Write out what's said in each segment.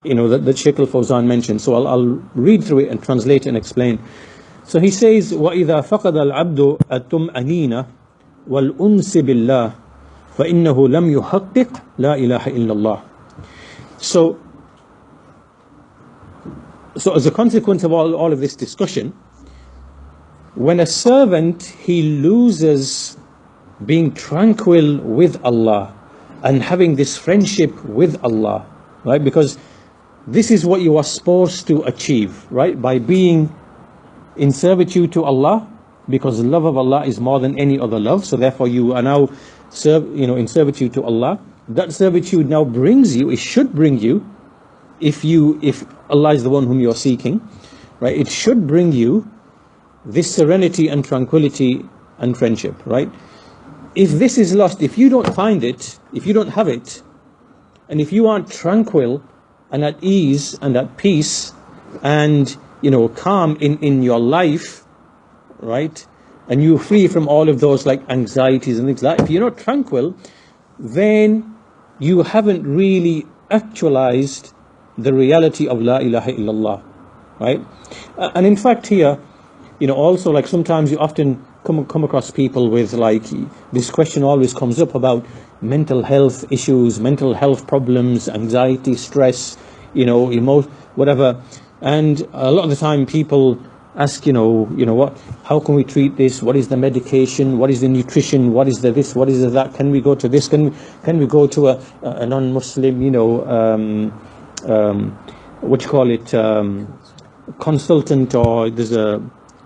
that Shaykh al-Fawzan mentioned. So I'll read through it and translate and explain. So he says, وَإِذَا فَقَدَ الْعَبْدُ الطُّمْأَنِينَ وَالْأُنْسِ بِاللَّهِ فَإِنَّهُ لَمْ يُحَقِّقْ لَا إِلَهَ إِلَّا اللَّهِ. So as a consequence of all of this discussion, when a servant, he loses being tranquil with Allah and having this friendship with Allah, right? Because this is what you are supposed to achieve, right? By being in servitude to Allah, because the love of Allah is more than any other love. So therefore you are now in servitude to Allah. That servitude now brings you, it should bring you, if Allah is the one whom you're seeking, right? It should bring you this serenity and tranquility and friendship, right? If this is lost, if you don't find it, if you don't have it, and if you aren't tranquil and at ease and at peace and calm in your life, right, and you're free from all of those like anxieties and things like that, if you're not tranquil, then you haven't really actualized the reality of La ilaha illallah, right? And in fact here, also, like, sometimes you often come across people with, like, this question always comes up about mental health issues, mental health problems, anxiety, stress, whatever. And a lot of the time people ask, how can we treat this? What is the medication? What is the nutrition? What is the this? What is the that? Can we go to this? Can we go to a non-Muslim, what you call it, consultant, or there's a,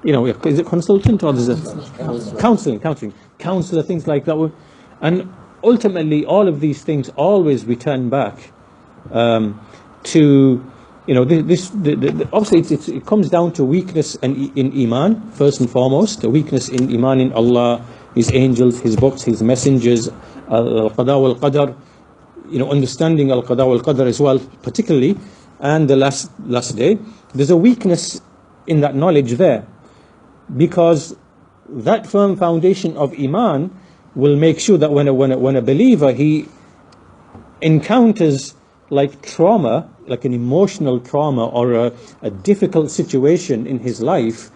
is it consultant, or there's a counselor, things like that. And ultimately, all of these things always return back to, obviously it comes down to weakness in Iman, first and foremost, a weakness in Iman in Allah, His angels, His books, His messengers, al-Qada wal-Qadar, understanding al-Qada wal-Qadar as well, particularly, and the last day. There's a weakness in that knowledge there, because that firm foundation of Iman will make sure that when a believer, he encounters like trauma, like an emotional trauma or a difficult situation in his life,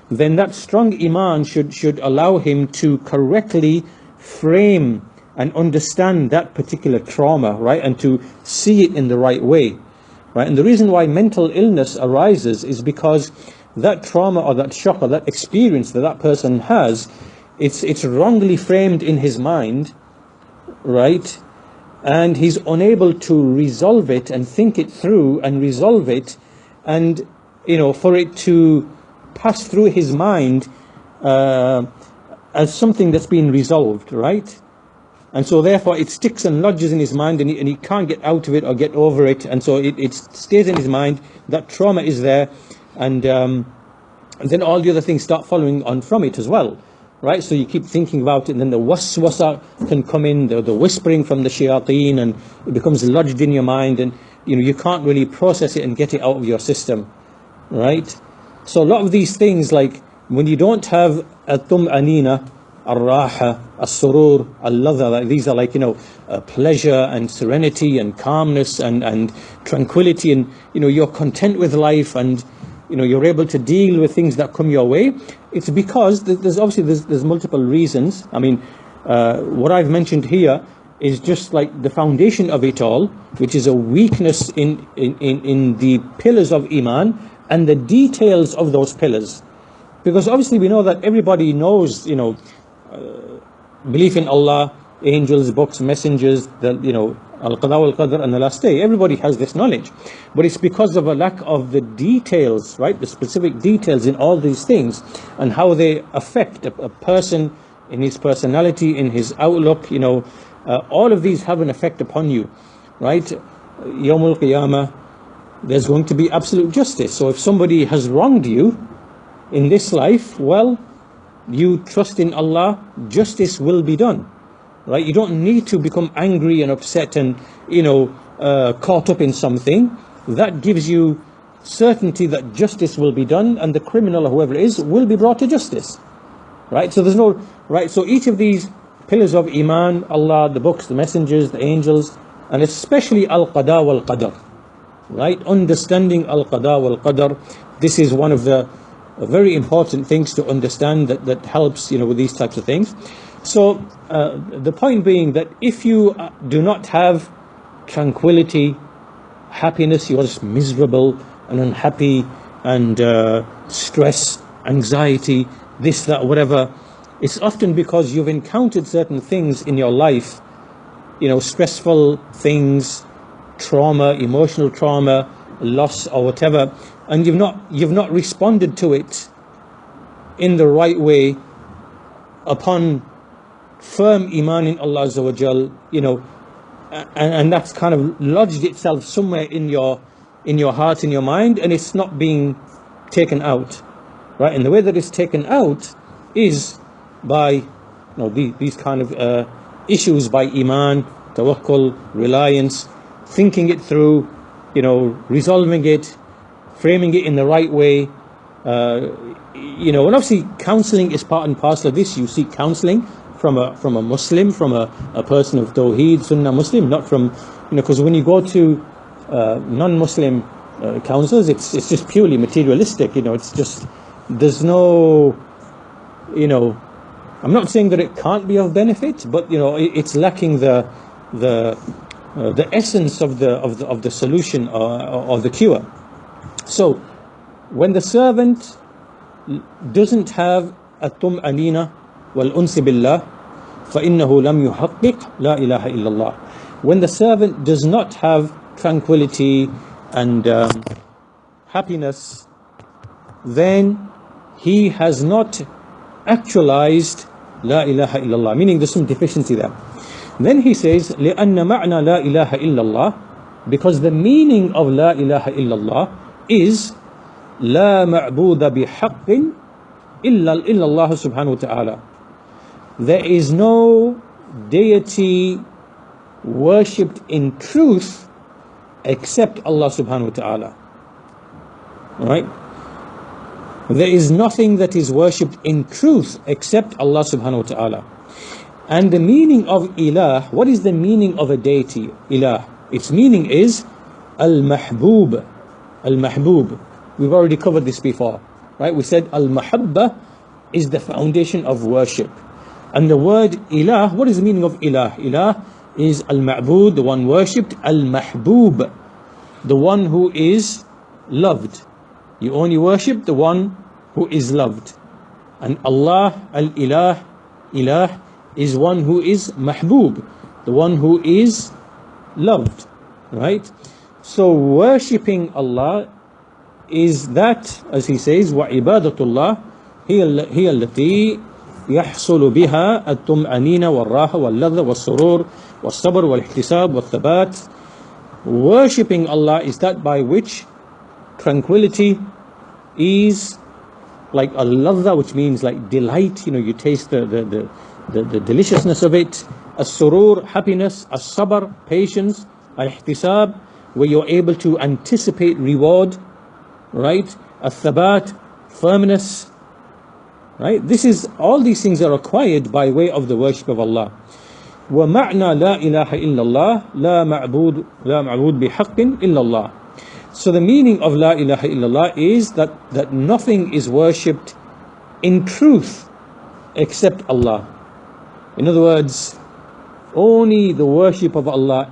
then that strong Iman should allow him to correctly frame and understand that particular trauma, right, and to see it in the right way, right? And the reason why mental illness arises is because that trauma or that shock or that experience that person has, it's wrongly framed in his mind, right? And he's unable to resolve it and think it through and resolve it, and for it to pass through his mind as something that's been resolved, right? And so therefore it sticks and lodges in his mind, and he can't get out of it or get over it, and so it stays in his mind. That trauma is there, and then all the other things start following on from it as well, right? So you keep thinking about it, and then the waswasa can come in, the whispering from the shayateen, and it becomes lodged in your mind, and you can't really process it and get it out of your system, right? So a lot of these things, like when you don't have al-tum'anina, al-raha, al-surur, al-ladha, like these are like pleasure and serenity and calmness and tranquility, and you're content with life, and you're able to deal with things that come your way. It's because there's multiple reasons. I mean, what I've mentioned here is just like the foundation of it all, which is a weakness in the pillars of Iman and the details of those pillars. Because obviously we know that everybody knows, belief in Allah, angels, books, messengers, al-Qada wal-Qadr, and the last day. Everybody has this knowledge, but it's because of a lack of the details, right? The specific details in all these things and how they affect a person in his personality, in his outlook. All of these have an effect upon you, right? Yawmul Qiyamah, there's going to be absolute justice. So if somebody has wronged you in this life, well, you trust in Allah, justice will be done. Right? You don't need to become angry and upset and caught up in something. That gives you certainty that justice will be done, and the criminal or whoever it is will be brought to justice. Right? So there's no right. So each of these pillars of Iman, Allah, the books, the messengers, the angels, and especially al-Qada wal-Qadar, right? Understanding al-qada wal-qadar. This is one of the very important things to understand that helps, with these types of things. So the point being that if you do not have tranquility, happiness, you're just miserable and unhappy and stress, anxiety, this, that, whatever, it's often because you've encountered certain things in your life, stressful things, trauma, emotional trauma, loss or whatever, and you've not responded to it in the right way upon firm iman in Allah Azza wa Jal, and that's kind of lodged itself somewhere in your heart, in your mind, and it's not being taken out, right? And the way that it's taken out is by these kind of issues, by iman, tawakkul, reliance, thinking it through, resolving it, framing it in the right way, and obviously counseling is part and parcel of this. You seek counseling from a Muslim, from a person of Tawheed, Sunnah Muslim, not from, because when you go to non-Muslim counselors, it's just purely materialistic, it's just, there's no, I'm not saying that it can't be of benefit, but it's lacking the essence of the solution or the cure. So when the servant doesn't have at-tum'anina wal-uns billah, فَإِنَّهُ لَمْ يُحَقِّقْ لَا إِلَهَ إِلَّا اللَّهِ. When the servant does not have tranquility and happiness, then he has not actualized La ilaha illallah, meaning there's some deficiency there. Then he says, لِأَنَّ مَعْنَى لَا إِلَهَ إِلَّا اللَّهِ, because the meaning of La ilaha illallah is لا معبود بحق إلا الله سبحانه وتعالى. There is no deity worshipped in truth except Allah subhanahu wa ta'ala. Right? There is nothing that is worshipped in truth except Allah subhanahu wa ta'ala. And the meaning of ilah, what is the meaning of a deity, ilah? Its meaning is al-mahbub. Al-mahbub. We've already covered this before, right? We said al-mahabba is the foundation of worship. And the word ilah, what is the meaning of ilah? Ilah is al-ma'bud, the one worshipped, al-mahbub, the one who is loved. You only worship the one who is loved. And Allah, al-ilah, ilah, is one who is mahbub, the one who is loved, right? So worshipping Allah is that, as he says, وَعِبَادَةُ اللَّهِ هي التي يحصل بها الطمأنينة والراحة واللذة والسرور والصبر والاحتساب والثبات. Worshipping Allah is that by which tranquility, ease, like al-ladha, which means like delight, you taste the deliciousness of it, as-surur, happiness, as-sabr, patience, al-ihtisab, where you're able to anticipate reward, right? Al-thabat, firmness, right? All these things are acquired by way of the worship of Allah. وَمَعْنَى لَا إِلَهَ إِلَّا اللَّهِ لَا مَعْبُودْ بِحَقٍّ إِلَّا اللَّهِ. So the meaning of La ilaha illallah is that nothing is worshipped in truth except Allah. In other words, only the worship of Allah